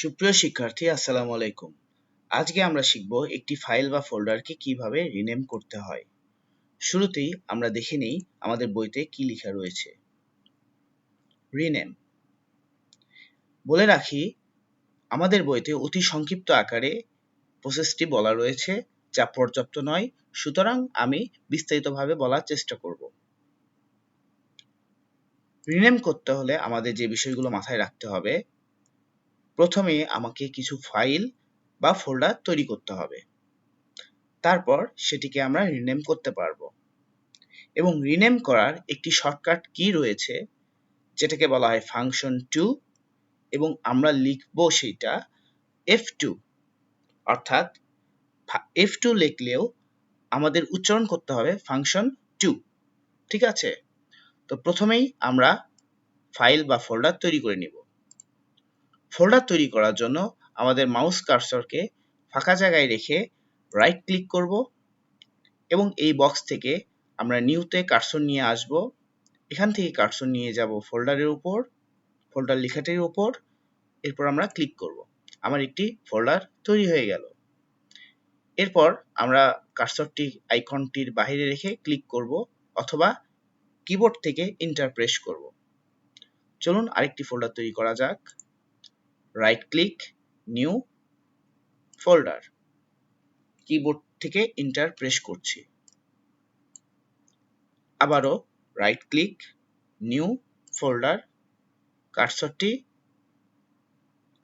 সুপ্রিয় শিক্ষার্থী, আসসালামু আলাইকুম। আজকে আমরা শিখব একটি ফাইল বা ফোল্ডারকে কিভাবে রিনেম করতে হয়। শুরুতেই আমরা দেখে নেই আমাদের বইতে কি লেখা রয়েছে। রিনেম। বলে রাখি, আমাদের বইতে অতি সংক্ষিপ্ত আকারে প্রসেসটি বলা রয়েছে, যা পর্যাপ্ত নয়, সুতরাং আমি বিস্তারিতভাবে বলার চেষ্টা করব। রিনেম করতে হলে আমাদের যে বিষয়গুলো মাথায় রাখতে হবে, প্রথমে আমাকে কিছু ফাইল বা ফোল্ডার তৈরি করতে হবে। তারপর সেটিকে আমরা রিনেম করতে পারবো। এবং রিনেম করার একটি শর্টকাট কি রয়েছে, যেটাকে বলা হয় ফাংশন 2, এবং আমরা লিখব সেটা F2, অর্থাৎ F2 লিখলেও আমাদের উচ্চারণ করতে হবে ফাংশন 2। ঠিক আছে? তো প্রথমেই আমরা ফাইল বা ফোল্ডার তৈরি করে নিব। ফোল্ডার তৈরি করার জন্য আমাদের মাউস কার্সরকে ফাঁকা জায়গায় রেখে রাইট ক্লিক করব এবং এই বক্স থেকে আমরা নিউতে কার্সর নিয়ে আসব। এখান থেকে কার্সর নিয়ে যাব ফোল্ডারের উপর, ফোল্ডার লেখাটির উপর, এরপর আমরা ক্লিক করব। আমার একটি ফোল্ডার তৈরি হয়ে গেল। এরপর আমরা কার্সরটি আইকনটির বাইরে রেখে ক্লিক করব অথবা কিবোর্ড থেকে এন্টার প্রেস করব। চলুন আরেকটি ফোল্ডার তৈরি করা যাক। Right click, new, folder, keyboard থেকে এন্টার প্রেস করছি। আবারও রাইট ক্লিক, নিউ, ফোল্ডার, কার্সরটি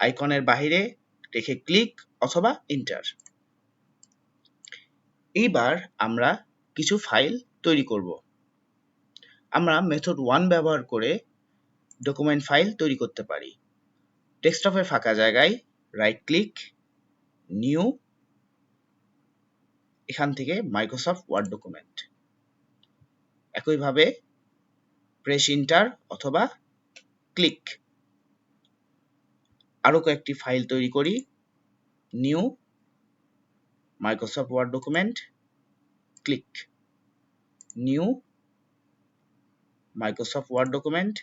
আইকনের বাইরে রেখে ক্লিক অথবা এন্টার। এইবার আমরা কিছু ফাইল তৈরি করব। আমরা মেথড 1 ব্যবহার করে ডকুমেন্ট ফাইল তৈরি করতে পারি। ডেস্কটপের ফাঁকা জায়গায় রাইট ক্লিক, নিউ, এখান থেকে মাইক্রোসফট ওয়ার্ড ডকুমেন্ট। একইভাবে প্রেস এন্টার অথবা ক্লিক। আরও কয়েকটি ফাইল তৈরি করি। New, Microsoft Word document, click, new, Microsoft Word document,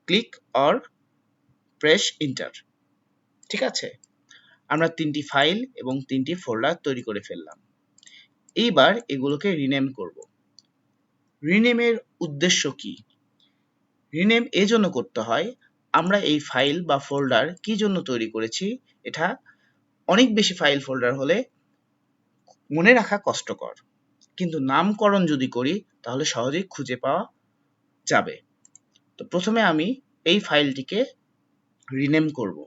click or press enter. ঠিক আছে? আমরা 3টি ফাইল এবং 3টি ফোল্ডার তৈরি করে ফেললাম। এইবার এগুলোকে রিনেম করব। রিনেমের উদ্দেশ্য কি? রিনেম এজন্য করতে হয়, আমরা এই ফাইল বা ফোল্ডার কি জন্য তৈরি করেছি, এটা অনেক বেশি ফাইল ফোল্ডার হলে মনে রাখা কষ্টকর, কিন্তু নামকরণ যদি করি তাহলে সহজেই খুঁজে পাওয়া যাবে। তো প্রথমে আমি এই ফাইলটিকে রিনেম করব।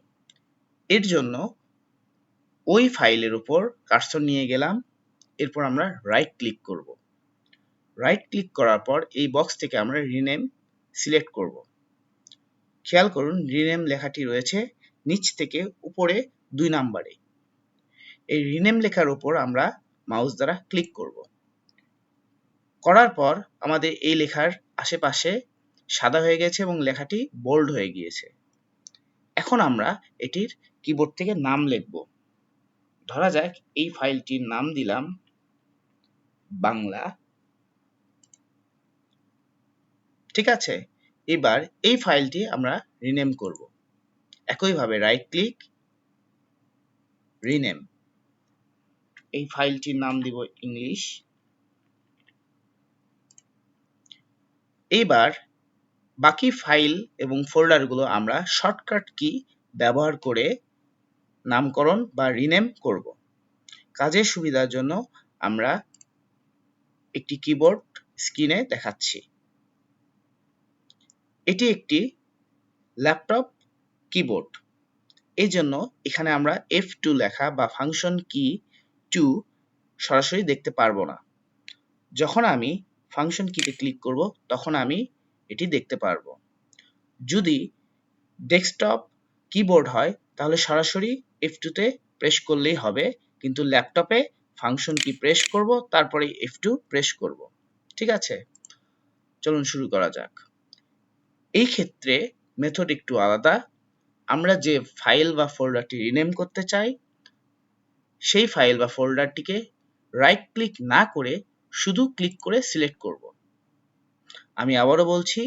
এর জন্য ওই ফাইলের উপর কার্সর নিয়ে গেলাম, এরপর আমরা রাইট ক্লিক করব। রাইট ক্লিক করার পর এই বক্স থেকে আমরা রিনেম সিলেক্ট করব। খেয়াল করুন, রিনেম লেখাটি রয়েছে নিচ থেকে উপরে 2 নম্বরে। এই রিনেম লেখার উপর আমরা মাউস দ্বারা ক্লিক করব। করার পর আমাদের এই লেখার আশেপাশে সাদা হয়ে গেছে এবং লেখাটি বোল্ড হয়ে গিয়েছে। এখন আমরা এটির কিবোর্ড থেকে নাম লিখব। ধরা যাক এই ফাইলটির নাম দিলাম বাংলা। ঠিক আছে? এবার এই ফাইলটি আমরা রিনেম করব। একইভাবে রাইট ক্লিক, রিনেম। এই ফাইলটির নাম দিব ইংলিশ। এইবার বাকি ফাইল এবং ফোল্ডারগুলো আমরা শর্টকাট কি ব্যবহার করে নামকরণ বা রিনেম করব। কাজের সুবিধার জন্য আমরা একটি কিবোর্ড স্ক্রিনে দেখাচ্ছি। এটি একটি ল্যাপটপ কিবোর্ড। এই জন্য এখানে আমরা F2 লেখা বা ফাংশন কি 2 সরাসরি দেখতে পারবো না। যখন আমি ফাংশন কিতে ক্লিক করব তখন আমি এটি দেখতে পারবো। যদি ডেস্কটপ কিবোর্ড হয় তাহলে সরাসরি F2 তে প্রেস করলেই হবে, কিন্তু ল্যাপটপে ফাংশন কি প্রেস করব, তারপরে F2 প্রেস করব। ঠিক আছে? চলুন শুরু করা যাক। এই ক্ষেত্রে মেথড একটু আলাদা। আমরা যে ফাইল বা ফোল্ডারটি রিনেম করতে চাই, সেই ফাইল বা ফোল্ডারটিকে রাইট ক্লিক না করে শুধু ক্লিক করে সিলেক্ট করব। আমি আবারও বলছি,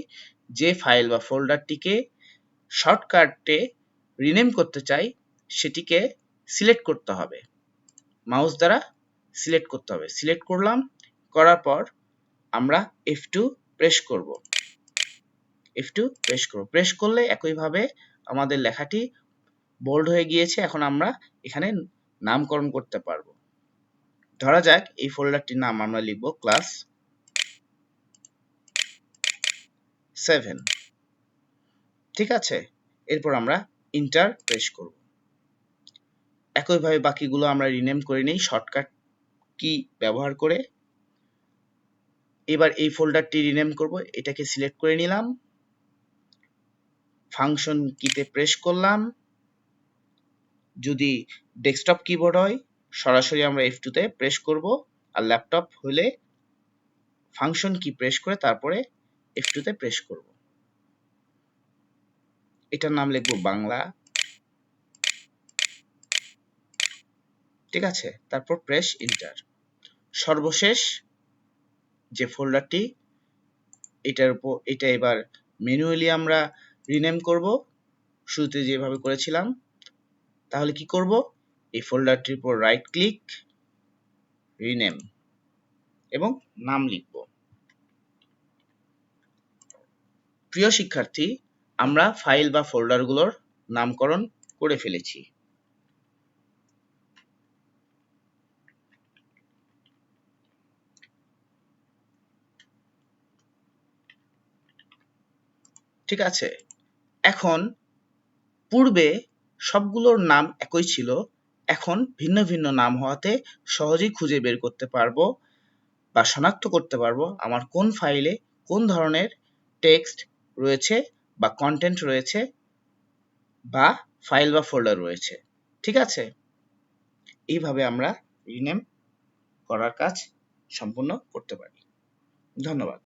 যে ফাইল বা ফোল্ডারটিকে শর্টকাটে রিনেম করতে চাই সেটিকে সিলেক্ট করতে হবে, মাউস দ্বারা সিলেক্ট করতে হবে। সিলেক্ট করলাম, করার পর আমরা F2 প্রেস করব। F2 প্রেস করব। প্রেস করলে একইভাবে আমাদের লেখাটি বোল্ড হয়ে গিয়েছে। এখন আমরা এখানে নামকরণ করতে পারবো। ধরা যাক এই ফোল্ডারটির নাম আমরা লিখব ক্লাস 7। ঠিক আছে, এরপর আমরা ইন্টার প্রেস করব। একইভাবে বাকিগুলো আমরা রিনেম করে নিই শর্টকাট কি ব্যবহার করে। এবার এই ফোল্ডারটি রিনেম করব, এটাকে সিলেক্ট করে নিলাম, ফাংশন কিতে প্রেস করলাম। যদি ডেস্কটপ কিবোর্ড হয় সরাসরি আমরা F2 তে প্রেস করব, আর ল্যাপটপ হলে ফাংশন কি প্রেস করে তারপরে F2 তে প্রেস করব। এটার নাম লিখব বাংলা। ঠিক আছে, তারপর প্রেস ইন্টার। সর্বশেষ যে ফোল্ডারটি এটা এবার ম্যানুয়ালি আমরা রিনেম করব, শুরুতে যেভাবে করেছিলাম। তাহলে কি করব, এই ফোল্ডারটির উপর রাইট ক্লিক, রিনেম এবং নাম লিখব। প্রিয় শিক্ষার্থী, আমরা ফাইল বা ফোল্ডারগুলোর নামকরণ করে ফেলেছি। ঠিক আছে, এখন পূর্বে সবগুলোর নাম একই ছিল, এখন ভিন্ন ভিন্ন নাম হওয়াতে সহজেই খুঁজে বের করতে পারবো বা শনাক্ত করতে পারবো আমার কোন ফাইলে কোন ধরনের টেক্সট রয়েছে বা কন্টেন্ট রয়েছে বা ফাইল বা ফোল্ডার রয়েছে। ঠিক আছে, এইভাবে আমরা রিনেম করার কাজ সম্পূর্ণ করতে পারি। ধন্যবাদ।